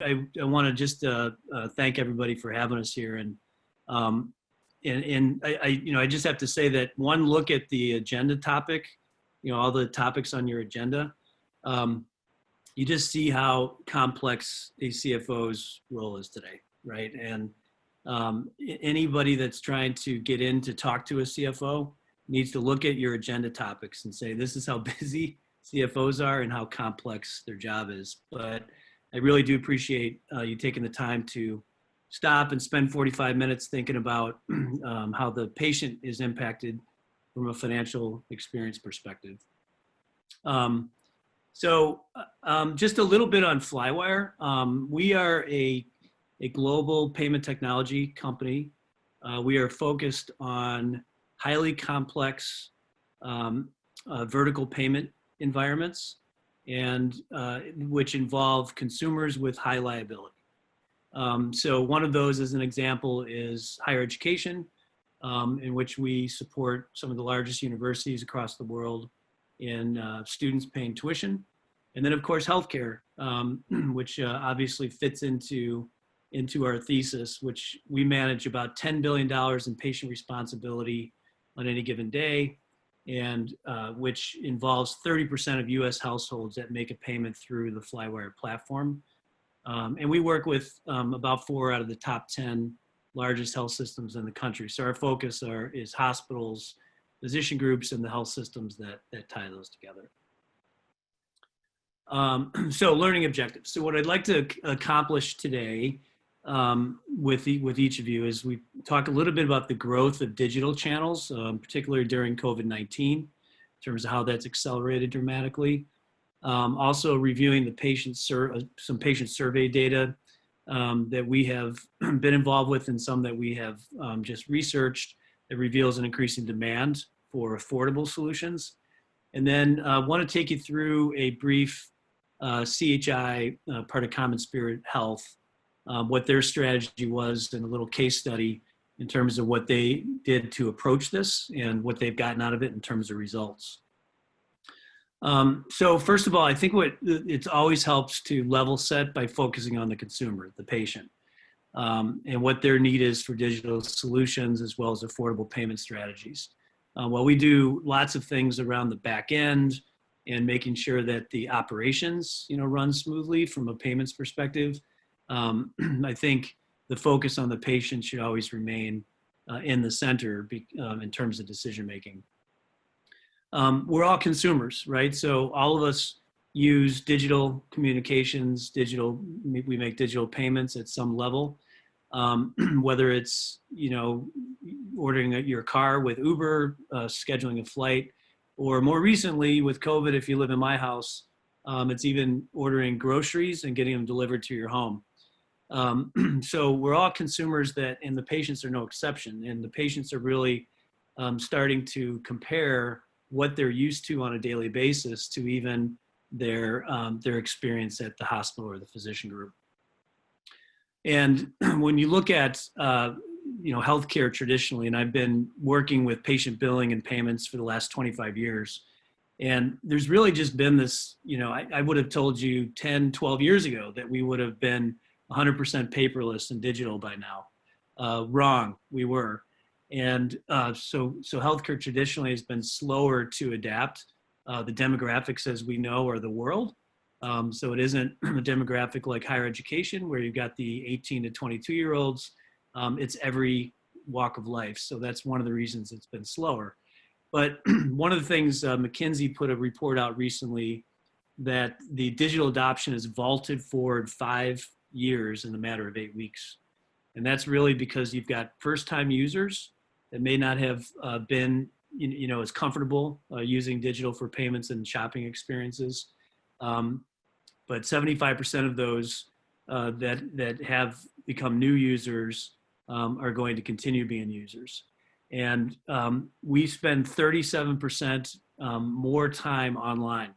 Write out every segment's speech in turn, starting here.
I want to just thank everybody for having us here, and I just have to say that one look at the agenda topic, all the topics on your agenda, um, you just see how complex a CFO's role is today, right? And anybody that's trying to get in to talk to a CFO needs to look at your agenda topics and say, this is how busy CFOs are and how complex their job is. But I really do appreciate you taking the time to stop and spend 45 minutes thinking about how the patient is impacted from a financial experience perspective. Just a little bit on Flywire. We are a global payment technology company. We are focused on highly complex vertical payment environments, and which involve consumers with high liability. So one of those, as an example, is higher education, in which we support some of the largest universities across the world in students paying tuition. And then, of course, healthcare, which obviously fits into our thesis, which we manage about $10 billion in patient responsibility on any given day, and which involves 30% of US households that make a payment through the Flywire platform. And we work with about 4 out of the top 10 largest health systems in the country. So our focus is hospitals, physician groups, and the health systems that tie those together. So learning objectives. So what I'd like to accomplish today with each of you is we talk a little bit about the growth of digital channels, particularly during COVID-19, in terms of how that's accelerated dramatically. Also reviewing the some patient survey data that we have been involved with, and some that we have just researched that reveals an increasing demand for affordable solutions. And then I want to take you through a brief CHI, part of Common Spirit Health, what their strategy was, and a little case study in terms of what they did to approach this and what they've gotten out of it in terms of results. So first of all, I think it always helps to level set by focusing on the consumer, the patient, and what their need is for digital solutions as well as affordable payment strategies. While we do lots of things around the back end and making sure that the operations, run smoothly from a payments perspective, I think the focus on the patient should always remain in the center in terms of decision making. We're all consumers, right? So all of us use digital communications, we make digital payments at some level, whether it's, ordering your car with Uber, scheduling a flight, or more recently with COVID, if you live in my house, it's even ordering groceries and getting them delivered to your home. So we're all consumers and the patients are no exception. And the patients are really starting to compare what they're used to on a daily basis to even their experience at the hospital or the physician group. And when you look at healthcare traditionally, and I've been working with patient billing and payments for the last 25 years, and there's really just been this, I would have told you 10, 12 years ago that we would have been 100% paperless and digital by now. Wrong, we were. And so healthcare traditionally has been slower to adapt. The demographics, as we know, are the world. So it isn't a demographic like higher education where you've got the 18 to 22-year-olds. It's every walk of life. So that's one of the reasons it's been slower. But one of the things, McKinsey put a report out recently that the digital adoption has vaulted forward 5 years in a matter of 8 weeks. And that's really because you've got first-time users that may not have been as comfortable using digital for payments and shopping experiences. But 75% of those that have become new users are going to continue being users. And we spend 37% more time online.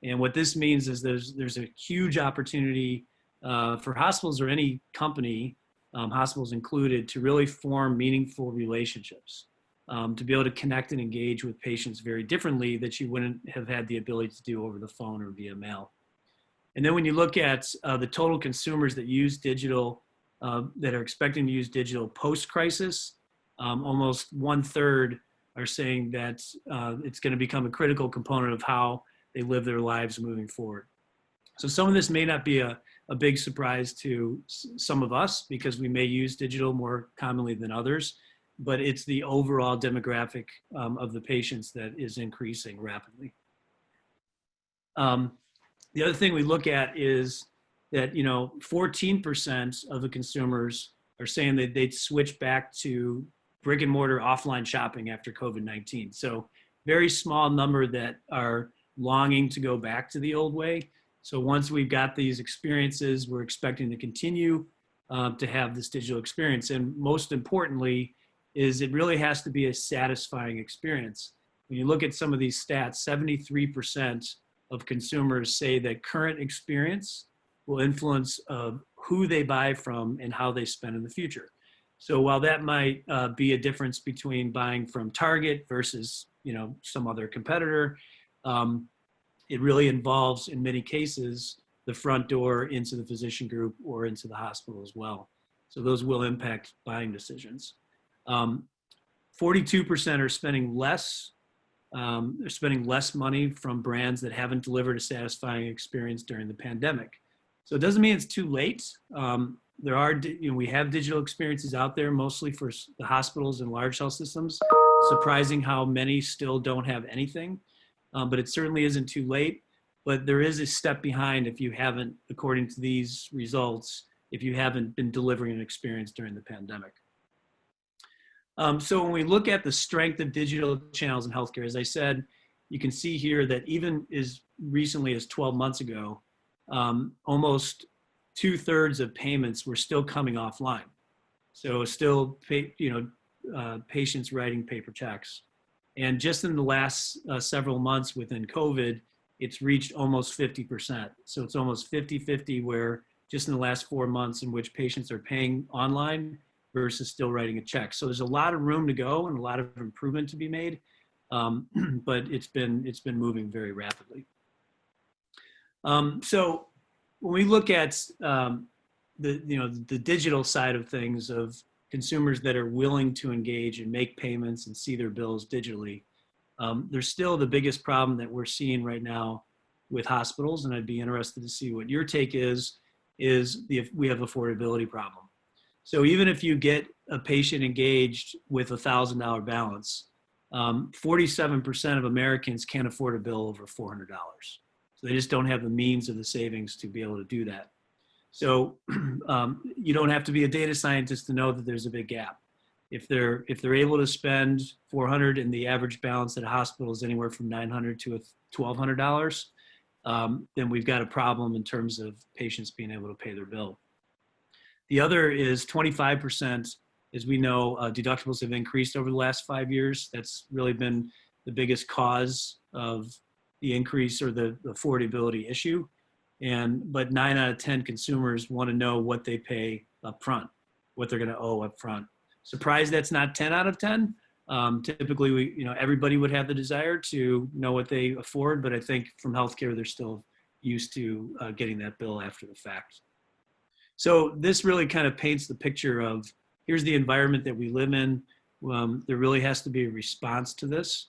And what this means is there's a huge opportunity for hospitals or any company, hospitals included, to really form meaningful relationships, to be able to connect and engage with patients very differently that you wouldn't have had the ability to do over the phone or via mail. And then when you look at the total consumers that use digital, that are expecting to use digital post-crisis, almost 1/3 are saying that it's going to become a critical component of how they live their lives moving forward. So some of this may not be a big surprise to some of us because we may use digital more commonly than others, but it's the overall demographic of the patients that is increasing rapidly. The other thing we look at is that 14% of the consumers are saying that they'd switch back to brick and mortar offline shopping after COVID-19. So very small number that are longing to go back to the old way. So once we've got these experiences, we're expecting to continue to have this digital experience. And most importantly, is it really has to be a satisfying experience. When you look at some of these stats, 73% of consumers say that current experience will influence who they buy from and how they spend in the future. So while that might be a difference between buying from Target versus some other competitor, it really involves, in many cases, the front door into the physician group or into the hospital as well. So those will impact buying decisions. 42% are spending less. They're spending less money from brands that haven't delivered a satisfying experience during the pandemic. So it doesn't mean it's too late. There are, we have digital experiences out there, mostly for the hospitals and large health systems. Surprising how many still don't have anything. But it certainly isn't too late. But there is a step behind if you haven't, according to these results, if you haven't been delivering an experience during the pandemic. So when we look at the strength of digital channels in healthcare, as I said, you can see here that even as recently as 12 months ago, almost 2/3 of payments were still coming offline. So still, patients writing paper checks. And just in the last several months within COVID, it's reached almost 50%. So it's almost 50-50 where just in the last 4 months in which patients are paying online versus still writing a check. So there's a lot of room to go and a lot of improvement to be made, but it's been moving very rapidly. So when we look at the digital side of things of consumers that are willing to engage and make payments and see their bills digitally, there's still the biggest problem that we're seeing right now with hospitals, and I'd be interested to see what your take is we have affordability problem. So even if you get a patient engaged with a $1,000 balance, 47% of Americans can't afford a bill over $400. So they just don't have the means of the savings to be able to do that. So you don't have to be a data scientist to know that there's a big gap. If they're able to spend $400 and the average balance at a hospital is anywhere from $900 to $1,200, then we've got a problem in terms of patients being able to pay their bill. The other is 25%, as we know, deductibles have increased over the last 5 years. That's really been the biggest cause of the increase or the affordability issue. But 9 out of 10 consumers want to know what they pay up front, what they're going to owe up front. Surprised that's not 10 out of 10. Typically, everybody would have the desire to know what they afford, but I think from healthcare, they're still used to getting that bill after the fact. So this really kind of paints the picture of here's the environment that we live in. There really has to be a response to this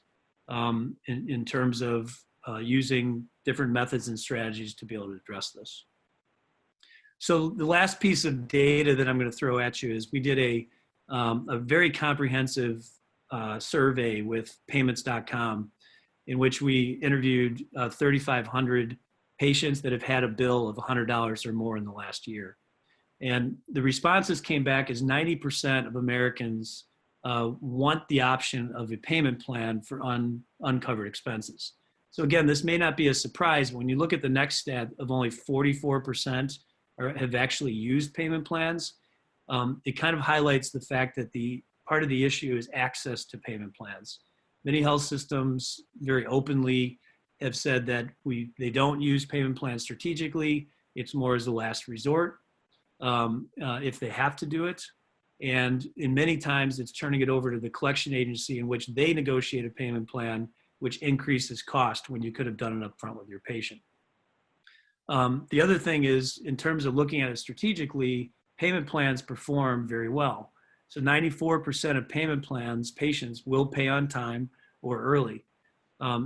in terms of using different methods and strategies to be able to address this. So the last piece of data that I'm going to throw at you is we did a very comprehensive survey with payments.com in which we interviewed 3,500 patients that have had a bill of $100 or more in the last year. And the responses came back as 90% of Americans want the option of a payment plan for uncovered expenses. So again, this may not be a surprise. When you look at the next stat of only 44% have actually used payment plans, it kind of highlights the fact that the part of the issue is access to payment plans. Many health systems very openly have said that they don't use payment plans strategically. It's more as a last resort if they have to do it. And in many times it's turning it over to the collection agency in which they negotiate a payment plan, which increases cost when you could have done it up front with your patient. The other thing is, in terms of looking at it strategically, payment plans perform very well. So 94% of payment plans, patients will pay on time or early.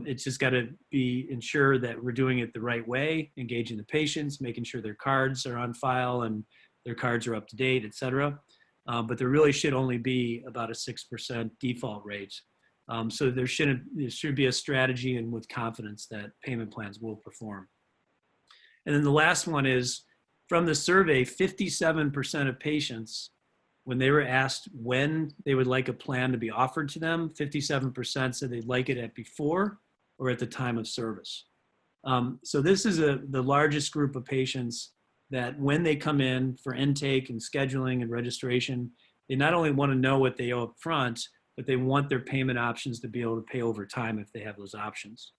It's just got to be ensured that we're doing it the right way, engaging the patients, making sure their cards are on file and their cards are up to date, et cetera. But there really should only be about a 6% default rate. So there should be a strategy and with confidence that payment plans will perform. And then the last one is, from the survey, 57% of patients, when they were asked when they would like a plan to be offered to them, 57% said they'd like it at before or at the time of service. So this is the largest group of patients that when they come in for intake and scheduling and registration, they not only want to know what they owe up front, but they want their payment options to be able to pay over time if they have those options.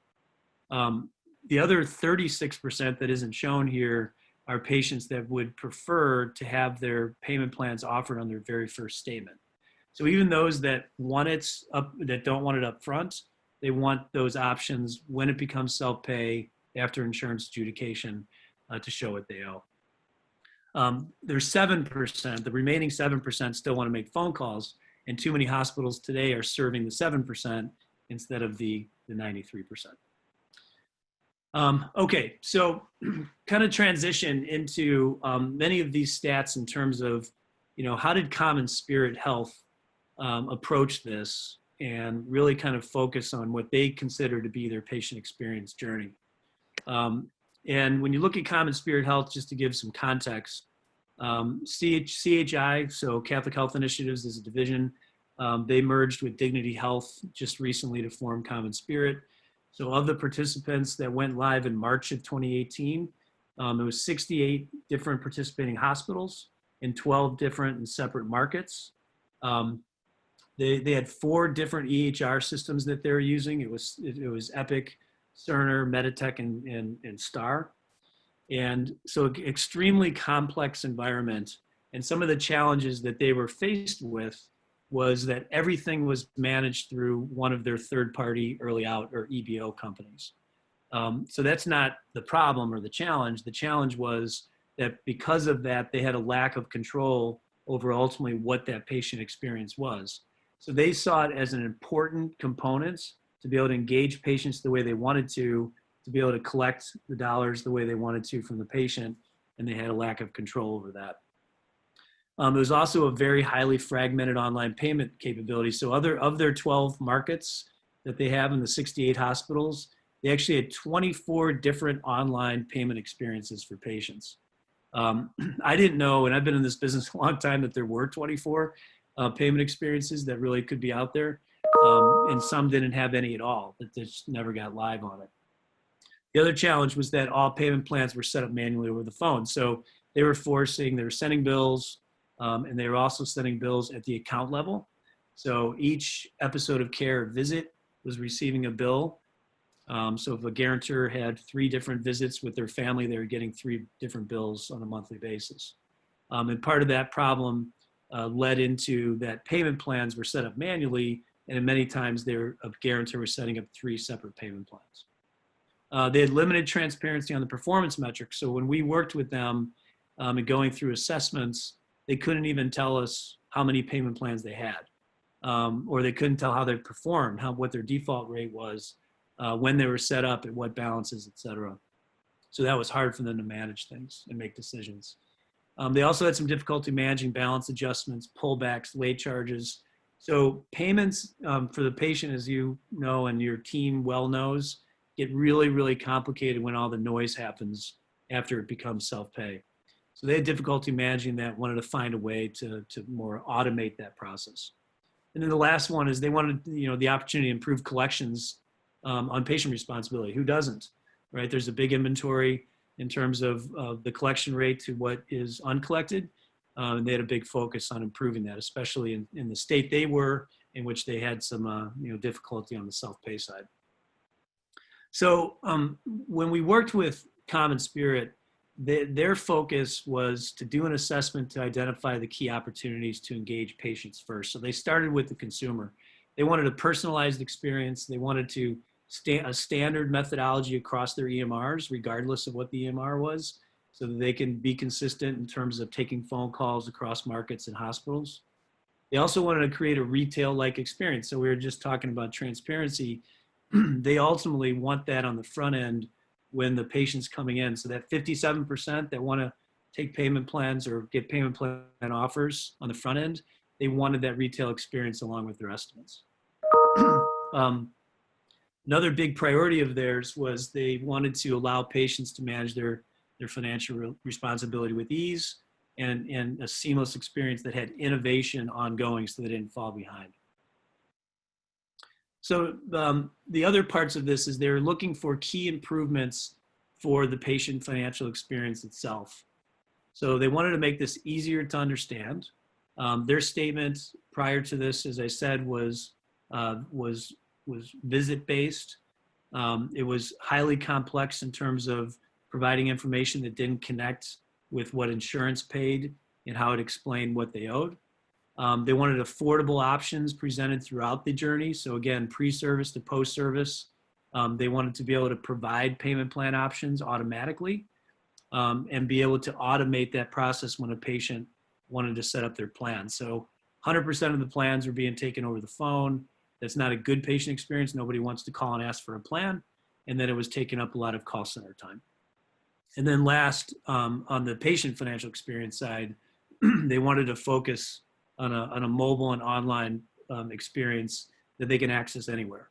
The other 36% that isn't shown here are patients that would prefer to have their payment plans offered on their very first statement. So even those that want it that don't want it up front, they want those options when it becomes self-pay after insurance adjudication to show what they owe. There's 7%, the remaining 7% still want to make phone calls, and too many hospitals today are serving the 7% instead of the 93%. Okay, so kind of transition into many of these stats in terms of, how did CommonSpirit Health approach this and really kind of focus on what they consider to be their patient experience journey. And when you look at CommonSpirit Health, just to give some context, CHI, so Catholic Health Initiatives, is a division. They merged with Dignity Health just recently to form CommonSpirit. So of the participants that went live in March of 2018, it was 68 different participating hospitals in 12 different and separate markets. They had 4 different EHR systems that they were using. It was Epic, Cerner, Meditech, and Star. And so extremely complex environment. And some of the challenges that they were faced with was that everything was managed through one of their third-party early out or EBO companies. So that's not the problem or the challenge. The challenge was that because of that, they had a lack of control over ultimately what that patient experience was. So they saw it as an important component to be able to engage patients the way they wanted to be able to collect the dollars the way they wanted to from the patient, and they had a lack of control over that. It was also a very highly fragmented online payment capability. So of their 12 markets that they have in the 68 hospitals, they actually had 24 different online payment experiences for patients. I didn't know, and I've been in this business a long time, that there were 24 payment experiences that really could be out there. And some didn't have any at all, that just never got live on it. The other challenge was that all payment plans were set up manually over the phone. So they were sending bills, and they were also sending bills at the account level. So each episode of care or visit was receiving a bill. So if a guarantor had 3 different visits with their family, they were getting 3 different bills on a monthly basis. And part of that problem led into that payment plans were set up manually, and many times a guarantor was setting up 3 separate payment plans. They had limited transparency on the performance metrics. So when we worked with them and going through assessments, they couldn't even tell us how many payment plans they had, or they couldn't tell how they performed, what their default rate was, when they were set up, at what balances, et cetera. So that was hard for them to manage things and make decisions. They also had some difficulty managing balance adjustments, pullbacks, late charges. So payments for the patient, as you know and your team well knows, get really, really complicated when all the noise happens after it becomes self-pay. So they had difficulty managing that, wanted to find a way to more automate that process. And then the last one is they wanted, the opportunity to improve collections on patient responsibility. Who doesn't, right? There's a big inventory in terms of the collection rate to what is uncollected. And they had a big focus on improving that, especially in the state they were, in which they had some difficulty on the self-pay side. So when we worked with CommonSpirit, their focus was to do an assessment to identify the key opportunities to engage patients first. So they started with the consumer. They wanted a personalized experience. They wanted to a standard methodology across their EMRs, regardless of what the EMR was, so that they can be consistent in terms of taking phone calls across markets and hospitals. They also wanted to create a retail-like experience. So we were just talking about transparency. They ultimately want that on the front end when the patient's coming in. So that 57% that want to take payment plans or get payment plan offers on the front end, they wanted that retail experience along with their estimates. Another big priority of theirs was they wanted to allow patients to manage their financial responsibility with ease and a seamless experience that had innovation ongoing so they didn't fall behind. So the other parts of this is they're looking for key improvements for the patient financial experience itself. So they wanted to make this easier to understand. Their statement prior to this, as I said, was visit-based. It was highly complex in terms of providing information that didn't connect with what insurance paid and how it explained what they owed. They wanted affordable options presented throughout the journey. So again, pre-service to post-service. They wanted to be able to provide payment plan options automatically and be able to automate that process when a patient wanted to set up their plan. So 100% of the plans were being taken over the phone. That's not a good patient experience. Nobody wants to call and ask for a plan. And then it was taking up a lot of call center time. And then last, on the patient financial experience side, they wanted to focus on a mobile and online experience that they can access anywhere.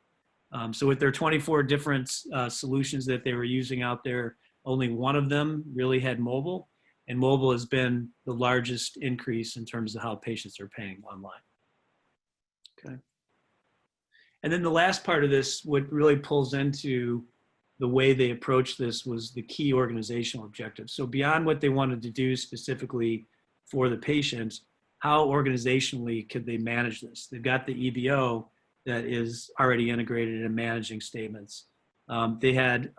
So with their 24 different solutions that they were using out there, only one of them really had mobile, and mobile has been the largest increase in terms of how patients are paying online. Okay. And then the last part of this, what really pulls into the way they approached this, was the key organizational objectives. So beyond what they wanted to do specifically for the patients, how organizationally could they manage this? They've got the EBO that is already integrated in managing statements. They had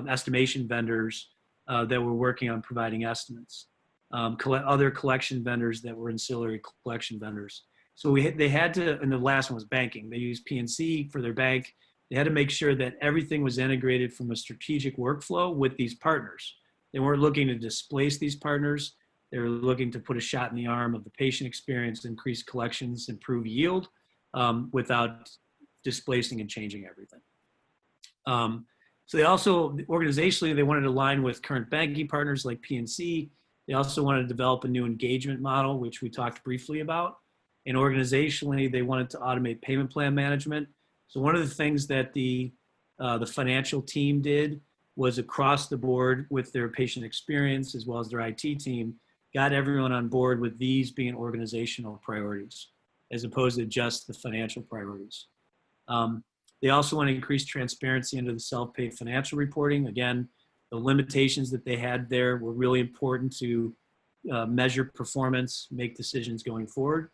estimation vendors that were working on providing estimates. Other collection vendors that were ancillary collection vendors. So they had to, and the last one was banking. They used PNC for their bank. They had to make sure that everything was integrated from a strategic workflow with these partners. They weren't looking to displace these partners. They were looking to put a shot in the arm of the patient experience, increase collections, improve yield without displacing and changing everything. So they also, organizationally, they wanted to align with current banking partners like PNC. They also wanted to develop a new engagement model, which we talked briefly about. And organizationally, they wanted to automate payment plan management. So one of the things that the financial team did was across the board with their patient experience as well as their IT team, got everyone on board with these being organizational priorities, as opposed to just the financial priorities. They also want to increase transparency into the self-pay financial reporting. Again, the limitations that they had there were really important to measure performance, make decisions going forward.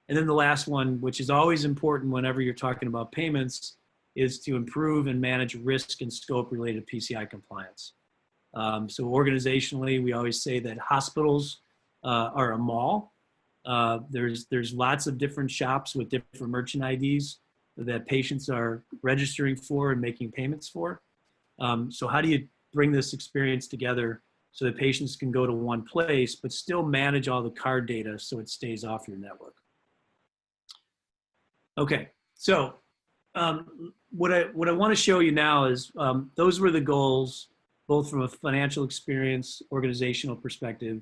And then the last one, which is always important whenever you're talking about payments, is to improve and manage risk and scope related to PCI compliance. So organizationally, we always say that hospitals are a mall. There's lots of different shops with different merchant IDs that patients are registering for and making payments for. So how do you bring this experience together so that patients can go to one place, but still manage all the card data so it stays off your network? Okay, so what I want to show you now is those were the goals, both from a financial experience, organizational perspective,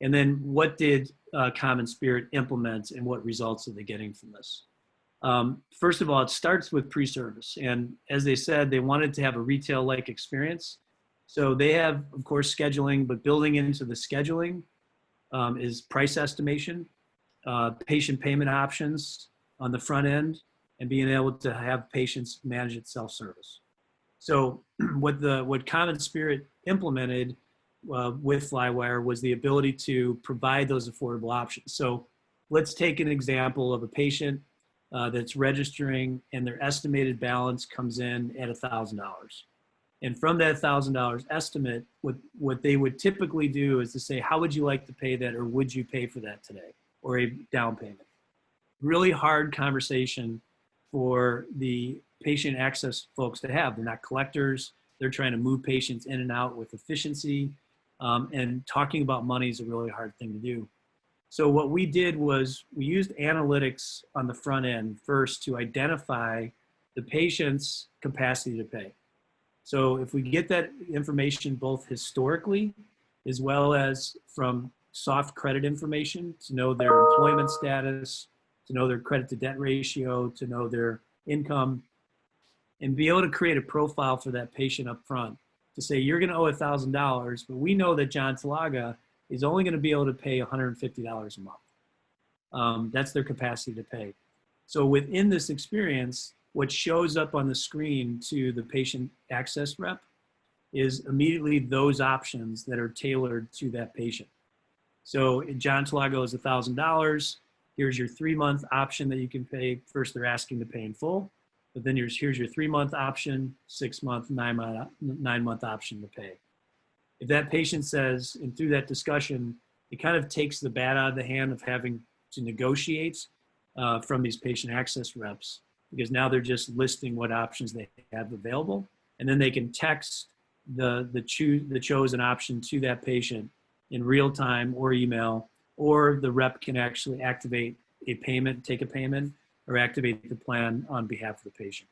and then what did Common Spirit implement and what results are they getting from this? First of all, it starts with pre-service. And as they said, they wanted to have a retail-like experience. So they have, of course, scheduling, but building into the scheduling is price estimation, patient payment options on the front end, and being able to have patients manage it self-service. So what Common Spirit implemented with Flywire was the ability to provide those affordable options. So let's take an example of a patient that's registering and their estimated balance comes in at $1,000. And from that $1,000 estimate, what they would typically do is to say, how would you like to pay that, or would you pay for that today, or a down payment? Really hard conversation for the patient access folks to have. They're not collectors. They're trying to move patients in and out with efficiency. And talking about money is a really hard thing to do. So what we did was we used analytics on the front end first to identify the patient's capacity to pay. So if we get that information both historically as well as from soft credit information to know their employment status, to know their credit to debt ratio, to know their income, and be able to create a profile for that patient up front to say, you're going to owe $1,000, but we know that John Talaga is only going to be able to pay $150 a month. That's their capacity to pay. So within this experience, what shows up on the screen to the patient access rep is immediately those options that are tailored to that patient. So John Talaga is $1,000. Here's your 3-month option that you can pay. First, they're asking to pay in full, but then here's your 3-month option, 6-month, 9-month option to pay. If that patient says, and through that discussion, it kind of takes the bat out of the hand of having to negotiate from these patient access reps, because now they're just listing what options they have available, and then they can text the chosen option to that patient in real time or email, or the rep can actually activate a payment, take a payment, or activate the plan on behalf of the patient.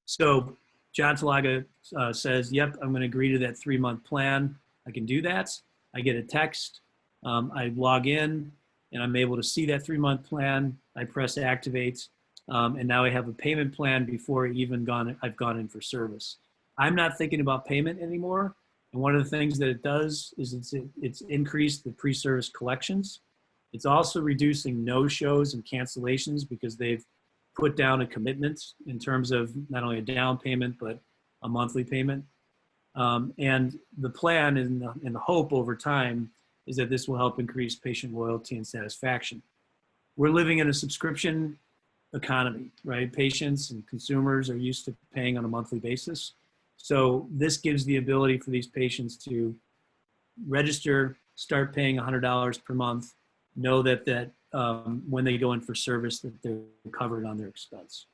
So John Talaga says, yep, I'm going to agree to that 3-month plan. I can do that. I get a text. I log in, and I'm able to see that 3-month plan. I press activate, and now I have a payment plan before I've gone in for service. I'm not thinking about payment anymore. And one of the things that it does is it's increased the pre-service collections. It's also reducing no-shows and cancellations because they've put down a commitment in terms of not only a down payment, but a monthly payment. And the plan and the hope over time is that this will help increase patient loyalty and satisfaction. We're living in a subscription economy, right? Patients and consumers are used to paying on a monthly basis. So this gives the ability for these patients to register, start paying $100 per month, know that when they go in for service that they're covered on their expense.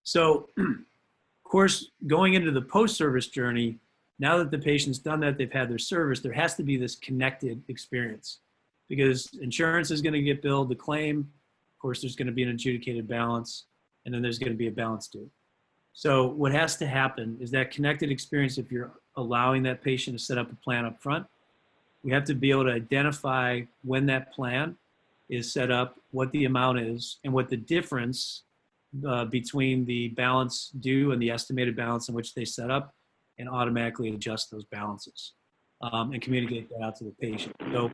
So, of course, going into the post-service journey, now that the patient's done that, they've had their service, there has to be this connected experience, because insurance is going to get billed the claim. Of course, there's going to be an adjudicated balance, and then there's going to be a balance due. So what has to happen is that connected experience, if you're allowing that patient to set up a plan up front, we have to be able to identify when that plan is set up, what the amount is, and what the difference between the balance due and the estimated balance in which they set up, and automatically adjust those balances and communicate that out to the patient. So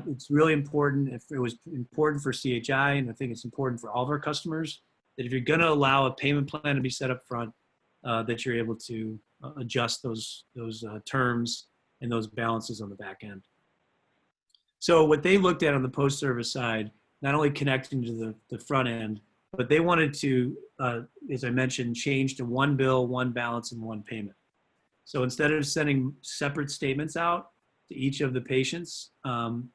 it's really important. If it was important for CHI, and I think it's important for all of our customers, that if you're going to allow a payment plan to be set up front, that you're able to adjust those terms and those balances on the back end. So what they looked at on the post-service side, not only connecting to the front end, but they wanted to, as I mentioned, change to one bill, one balance, and one payment. So instead of sending separate statements out to each of the patients, on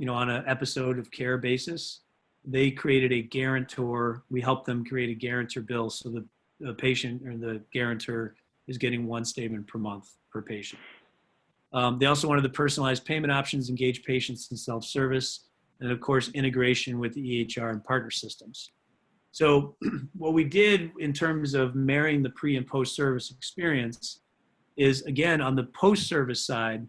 an episode of care basis, they created a guarantor. We helped them create a guarantor bill, so the patient or the guarantor is getting one statement per month per patient. They also wanted the personalized payment options, engage patients in self-service, and of course, integration with the EHR and partner systems. So what we did in terms of marrying the pre and post-service experience is, again, on the post-service side,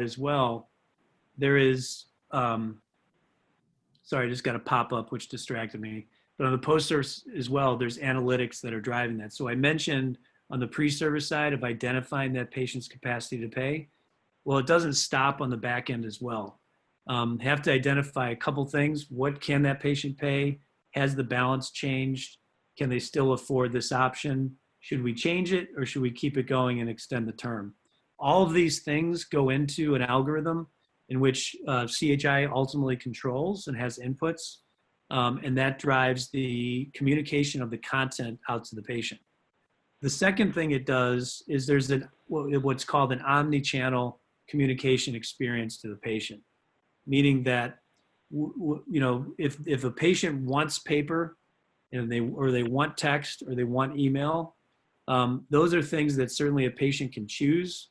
as well, there is, sorry, I just got a pop-up which distracted me. But on the post-service as well, there's analytics that are driving that. So I mentioned on the pre-service side of identifying that patient's capacity to pay. Well, it doesn't stop on the back end as well. Have to identify a couple things. What can that patient pay? Has the balance changed? Can they still afford this option? Should we change it, or should we keep it going and extend the term? All of these things go into an algorithm in which CHI ultimately controls and has inputs, and that drives the communication of the content out to the patient. The second thing it does is there's what's called an omnichannel communication experience to the patient, meaning that if a patient wants paper and they want text or they want email, those are things that certainly a patient can choose.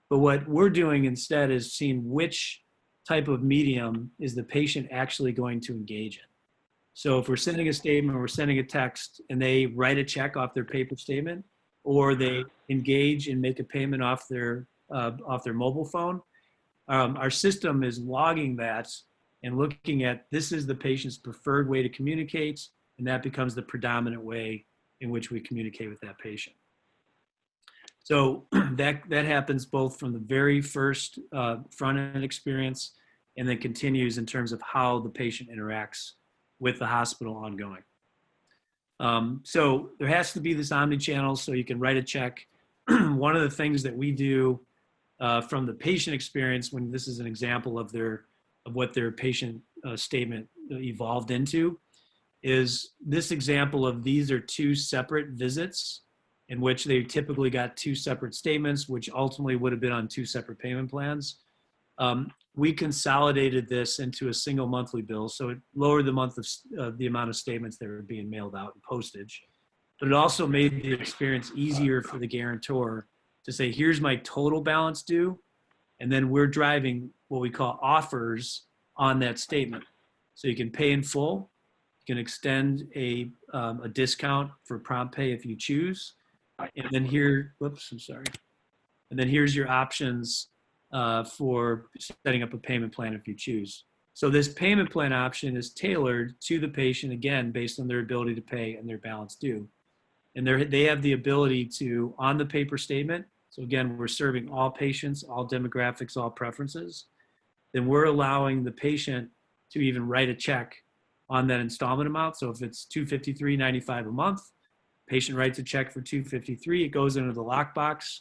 But what we're doing instead is seeing which type of medium is the patient actually going to engage in. So if we're sending a statement, we're sending a text, and they write a check off their paper statement, or they engage and make a payment off their mobile phone, our system is logging that and looking at this is the patient's preferred way to communicate, and that becomes the predominant way in which we communicate with that patient. So that happens both from the very first front-end experience and then continues in terms of how the patient interacts with the hospital ongoing. So there has to be this omni-channel so you can write a check. One of the things that we do from the patient experience, when this is an example of what their patient statement evolved into, is this example of these are two separate visits in which they typically got two separate statements, which ultimately would have been on two separate payment plans. We consolidated this into a single monthly bill, so it lowered the amount of statements that were being mailed out and postage. But it also made the experience easier for the guarantor to say, here's my total balance due, and then we're driving what we call offers on that statement. So you can pay in full, you can extend a discount for prompt pay if you choose, and then and then here's your options for setting up a payment plan if you choose. So this payment plan option is tailored to the patient, again, based on their ability to pay and their balance due. And they have the ability to, on the paper statement, so again, we're serving all patients, all demographics, all preferences, then we're allowing the patient to even write a check on that installment amount. So if it's $253.95 a month, patient writes a check for $253, it goes into the lockbox.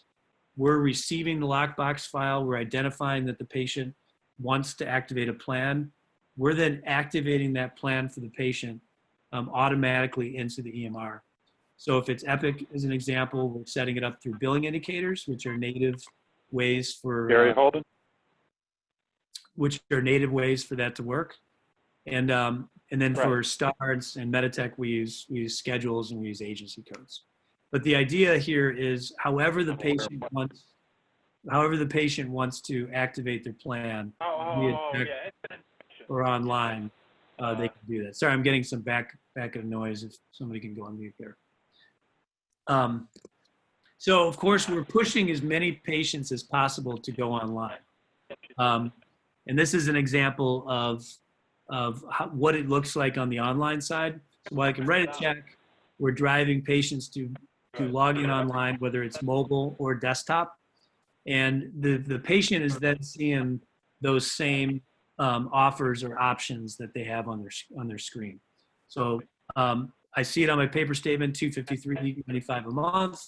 We're receiving the lockbox file. We're identifying that the patient wants to activate a plan. We're then activating that plan for the patient automatically into the EMR. So if it's Epic, as an example, we're setting it up through billing indicators, which are native ways for Gary Holden, which are native ways for that to work. And then for Stars and Meditech, we use schedules and we use agency codes. But the idea here is however the patient wants to activate their plan via text or online, they can do that. Sorry, I'm getting some back of noise. If somebody can go on mute there. So of course we're pushing as many patients as possible to go online. And this is an example of what it looks like on the online side. So while I can write a check, we're driving patients to log in online, whether it's mobile or desktop. And the patient is then seeing those same offers or options that they have on their screen. So I see it on my paper statement, $253.95 a month.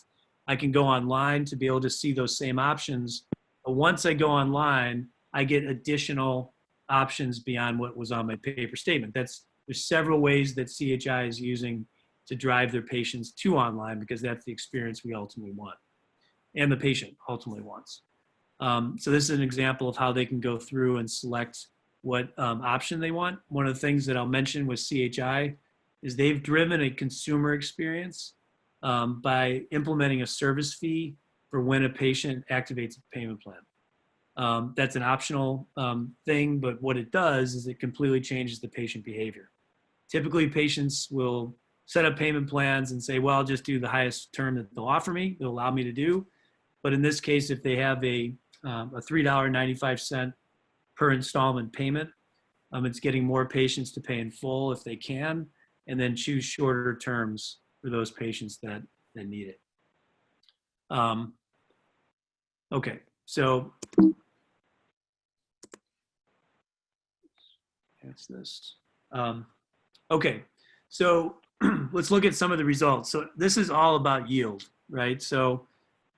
I can go online to be able to see those same options. But once I go online, I get additional options beyond what was on my paper statement. There's several ways that CHI is using to drive their patients to online, because that's the experience we ultimately want and the patient ultimately wants. So this is an example of how they can go through and select what option they want. One of the things that I'll mention with CHI is they've driven a consumer experience by implementing a service fee for when a patient activates a payment plan. That's an optional thing, but what it does is it completely changes the patient behavior. Typically, patients will set up payment plans and say, well, I'll just do the highest term that they'll offer me, they'll allow me to do. But in this case, if they have a $3.95 per installment payment, it's getting more patients to pay in full if they can, and then choose shorter terms for those patients that need it. Okay, so that's this. Okay, so let's look at some of the results. So this is all about yield, right? So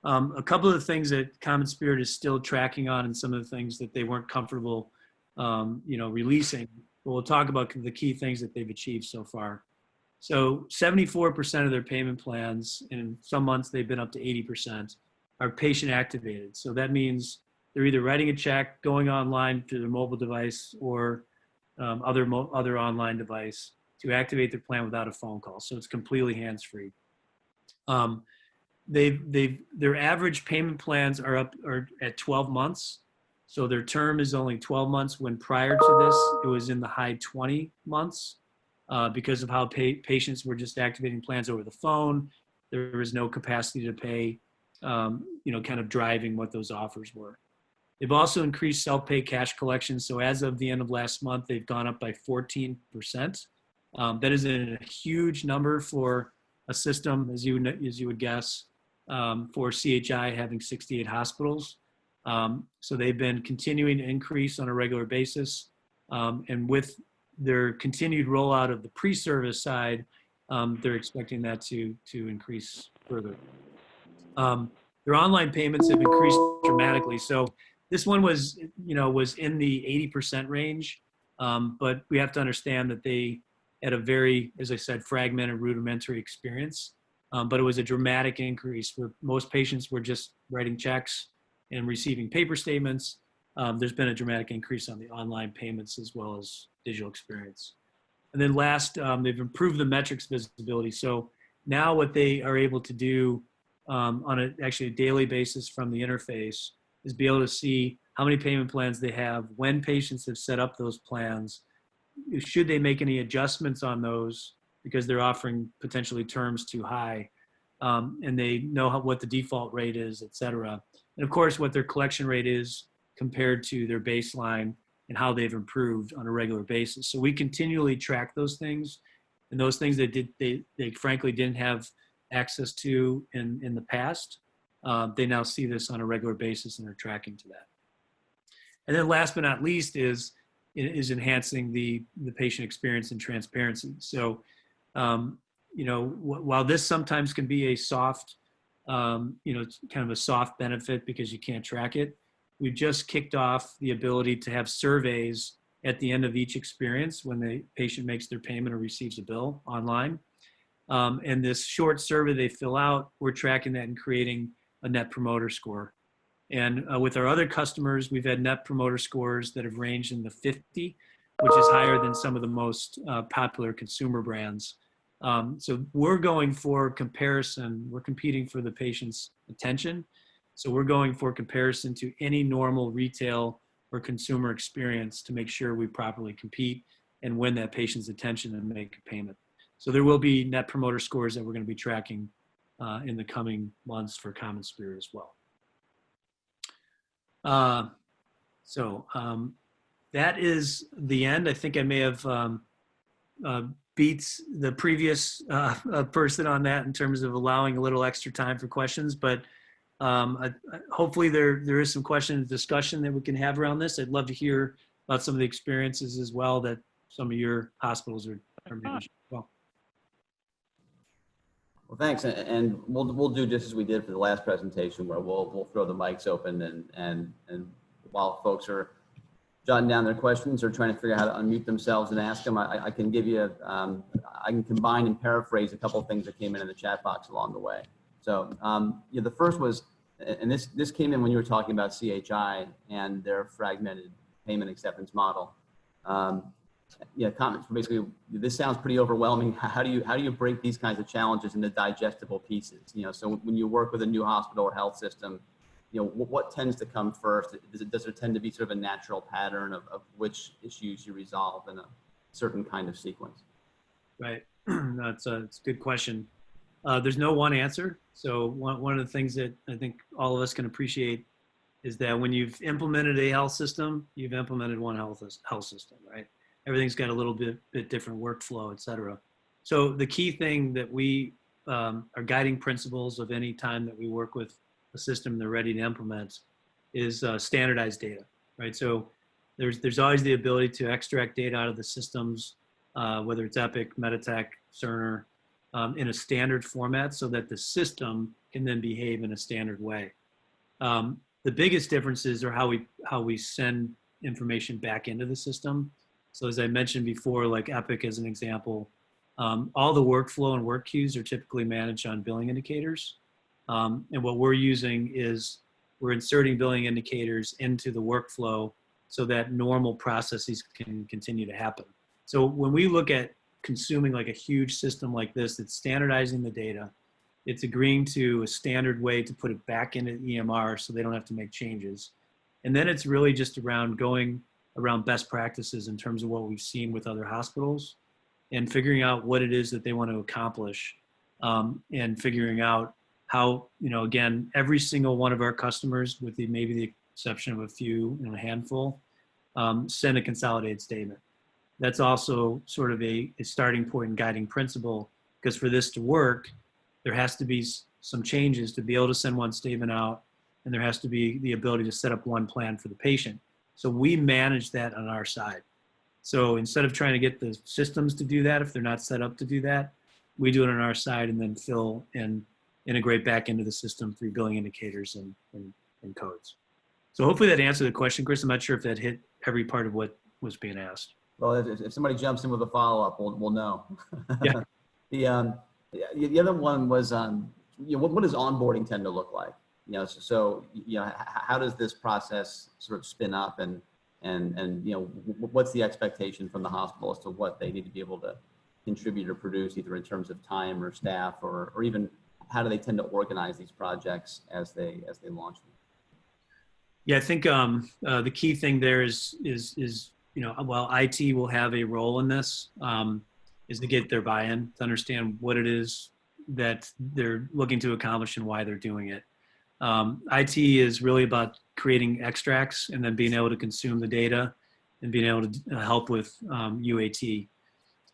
a couple of the things that Common Spirit is still tracking on, and some of the things that they weren't comfortable, releasing. But we'll talk about the key things that they've achieved so far. So 74% of their payment plans, and in some months they've been up to 80%, are patient activated. So that means they're either writing a check, going online to their mobile device, or other online device to activate their plan without a phone call. So it's completely hands-free. Their average payment plans are at 12 months. So their term is only 12 months, when prior to this, it was in the high 20 months because of how patients were just activating plans over the phone. There was no capacity to pay, kind of driving what those offers were. They've also increased self-pay cash collections. So as of the end of last month, they've gone up by 14%. That is a huge number for a system, as you would guess, for CHI having 68 hospitals. So they've been continuing to increase on a regular basis. And with their continued rollout of the pre-service side, they're expecting that to increase further. Their online payments have increased dramatically. So this one was in the 80% range, but we have to understand that they had a very, as I said, fragmented, rudimentary experience. But it was a dramatic increase where most patients were just writing checks and receiving paper statements. There's been a dramatic increase on the online payments as well as digital experience. And then last, they've improved the metrics visibility. So now what they are able to do on actually a daily basis from the interface is be able to see how many payment plans they have, when patients have set up those plans, should they make any adjustments on those because they're offering potentially terms too high, and they know what the default rate is, et cetera. And of course, what their collection rate is compared to their baseline and how they've improved on a regular basis. So we continually track those things, and those things that they frankly didn't have access to in the past. They now see this on a regular basis and are tracking to that. And then last but not least is enhancing the patient experience and transparency. So, while this sometimes can be a soft, kind of a soft benefit because you can't track it, we've just kicked off the ability to have surveys at the end of each experience when the patient makes their payment or receives a bill online. And this short survey they fill out, we're tracking that and creating a net promoter score. And with our other customers, we've had net promoter scores that have ranged in the 50, which is higher than some of the most popular consumer brands. So we're going for comparison. We're competing for the patient's attention. So we're going for comparison to any normal retail or consumer experience to make sure we properly compete and win that patient's attention and make a payment. So there will be net promoter scores that we're going to be tracking in the coming months for Common Spirit as well. That is the end. I think I may have beat the previous person on that in terms of allowing a little extra time for questions, but hopefully there is some question and discussion that we can have around this. I'd love to hear about some of the experiences as well that some of your hospitals are managing as well. Well, thanks, and we'll do just as we did for the last presentation, where we'll throw the mics open, and while folks are jotting down their questions or trying to figure out how to unmute themselves and ask them, I can give you I can combine and paraphrase a couple of things that came in the chat box along the way. So the first was, and this came in when you were talking about CHI and their fragmented payment acceptance model. Comments basically, this sounds pretty overwhelming. How do you break these kinds of challenges into digestible pieces? So when you work with a new hospital or health system, what tends to come first? Does there tend to be sort of a natural pattern of which issues you resolve in a certain kind of sequence? Right. It's a good question. There's no one answer. So one of the things that I think all of us can appreciate is that when you've implemented a health system, you've implemented one health system, right? Everything's got a little bit different workflow, et cetera. So the key thing that we are guiding principles of any time that we work with a system they're ready to implement is standardized data, right? So there's always the ability to extract data out of the systems, whether it's Epic, Meditech, Cerner, in a standard format so that the system can then behave in a standard way. The biggest differences are how we send information back into the system. So as I mentioned before, like Epic as an example, all the workflow and work queues are typically managed on billing indicators. And what we're using is we're inserting billing indicators into the workflow so that normal processes can continue to happen. So when we look at consuming like a huge system like this, it's standardizing the data, it's agreeing to a standard way to put it back into EMR so they don't have to make changes. And then it's really just around going around best practices in terms of what we've seen with other hospitals and figuring out what it is that they want to accomplish, and figuring out how, again, every single one of our customers, with maybe the exception of a few, a handful, send a consolidated statement. That's also sort of a starting point and guiding principle, because for this to work, there has to be some changes to be able to send one statement out, and there has to be the ability to set up one plan for the patient. So we manage that on our side. So instead of trying to get the systems to do that, if they're not set up to do that, we do it on our side and then fill and integrate back into the system through billing indicators and codes. So hopefully that answered the question, Chris. I'm not sure if that hit every part of what was being asked. Well, if somebody jumps in with a follow-up, we'll know. Yeah. The other one was, what does onboarding tend to look like? So how does this process sort of spin up, and what's the expectation from the hospital as to what they need to be able to contribute or produce, either in terms of time or staff, or even how do they tend to organize these projects as they launch them? Yeah, I think the key thing there is while IT will have a role in this, is to get their buy-in, to understand what it is that they're looking to accomplish and why they're doing it. IT is really about creating extracts and then being able to consume the data and being able to help with UAT.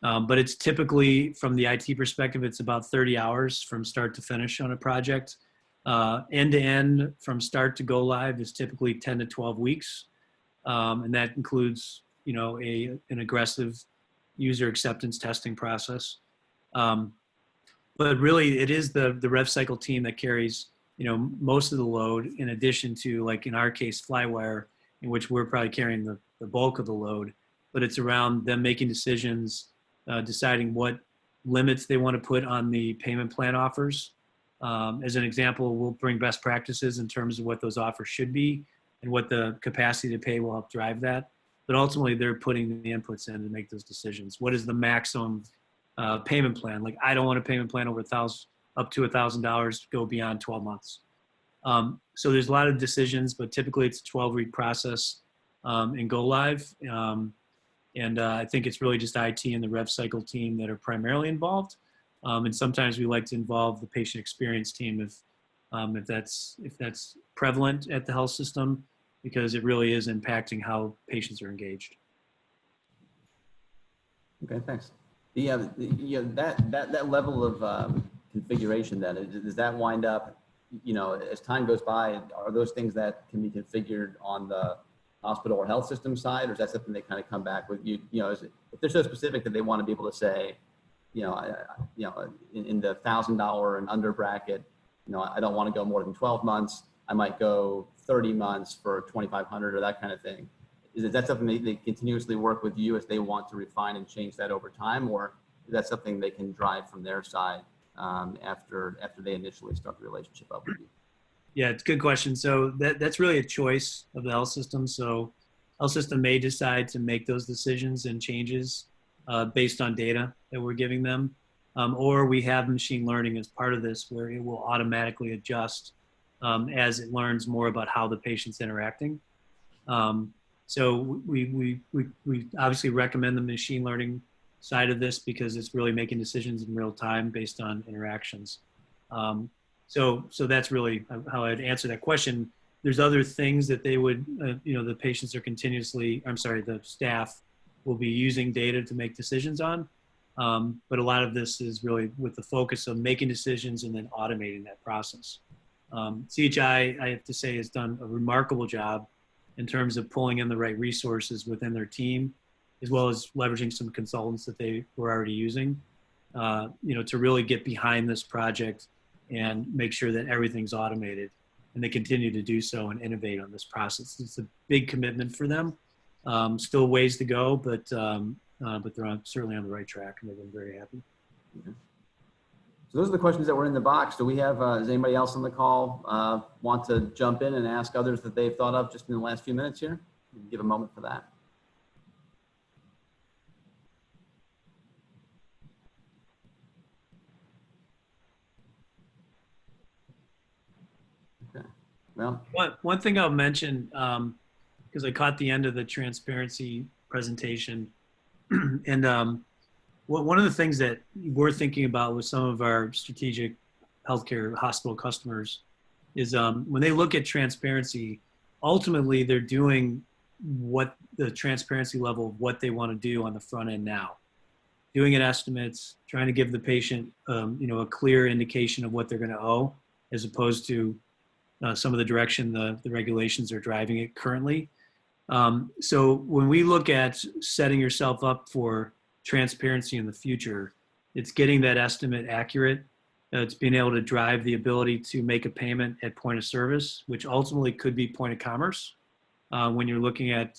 But it's typically, from the IT perspective, it's about 30 hours from start to finish on a project. End to end, from start to go live, is typically 10 to 12 weeks. And that includes, an aggressive user acceptance testing process. But really, it is the rev cycle team that carries, most of the load, in addition to, like in our case, Flywire, in which we're probably carrying the bulk of the load. But it's around them making decisions, deciding what limits they want to put on the payment plan offers. As an example, we'll bring best practices in terms of what those offers should be and what the capacity to pay will help drive that. But ultimately, they're putting the inputs in to make those decisions. What is the maximum payment plan? Like, I don't want a payment plan over up to $1,000 go beyond 12 months. So there's a lot of decisions, but typically it's a 12-week process and go live. And I think it's really just IT and the rev cycle team that are primarily involved. And sometimes we like to involve the patient experience team if that's prevalent at the health system, because it really is impacting how patients are engaged. Okay, thanks. That level of configuration, then, does that wind up, as time goes by, are those things that can be configured on the hospital or health system side, or is that something they kind of come back with you? If they're so specific that they want to be able to say, in the $1,000 and under bracket, I don't want to go more than 12 months. I might go 30 months for 2,500 or that kind of thing. Is that something they continuously work with you as they want to refine and change that over time, or is that something they can drive from their side after they initially start the relationship up with you? Yeah, it's a good question. So that's really a choice of the health system. So health system may decide to make those decisions and changes based on data that we're giving them. Or we have machine learning as part of this, where it will automatically adjust as it learns more about how the patient's interacting. So we obviously recommend the machine learning side of this, because it's really making decisions in real time based on interactions. So that's really how I'd answer that question. There's other things that they would, the patients are the staff will be using data to make decisions on. But a lot of this is really with the focus of making decisions and then automating that process. CHI, I have to say, has done a remarkable job in terms of pulling in the right resources within their team, as well as leveraging some consultants that they were already using, to really get behind this project and make sure that everything's automated. And they continue to do so and innovate on this process. It's a big commitment for them. Still ways to go, but they're certainly on the right track, and they've been very happy. Okay. So those are the questions that were in the box. Do we have, does anybody else on the call want to jump in and ask others that they've thought of just in the last few minutes here? give a moment for that. Okay. Well, One thing I'll mention, because I caught the end of the transparency presentation, and one of the things that we're thinking about with some of our strategic healthcare hospital customers is when they look at transparency, ultimately they're doing what the transparency level of what they want to do on the front end now. Doing it estimates, trying to give the patient a clear indication of what they're going to owe, as opposed to some of the direction the regulations are driving it currently. So when we look at setting yourself up for transparency in the future, it's getting that estimate accurate. It's being able to drive the ability to make a payment at point of service, which ultimately could be point of commerce when you're looking at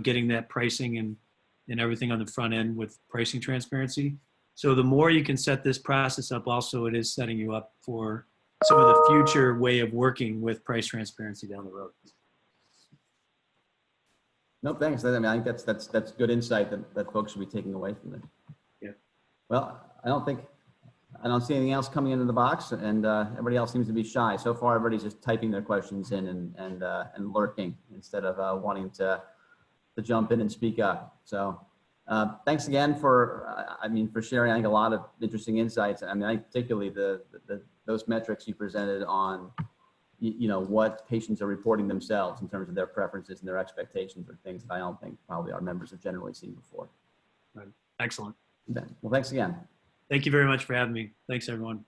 getting that pricing and everything on the front end with pricing transparency. So the more you can set this process up, also it is setting you up for some of the future way of working with price transparency down the road. no, thanks. I mean, I think that's good insight that folks should be taking away from it. Yeah. Well, I don't see anything else coming into the box, and everybody else seems to be shy. So far, everybody's just typing their questions in and lurking instead of wanting to jump in and speak up. So thanks again for sharing, I think, a lot of interesting insights. I mean, particularly those metrics you presented on, what patients are reporting themselves in terms of their preferences and their expectations are things that I don't think probably our members have generally seen before. Right. Excellent. Well, thanks again. Thank you very much for having me. Thanks, everyone.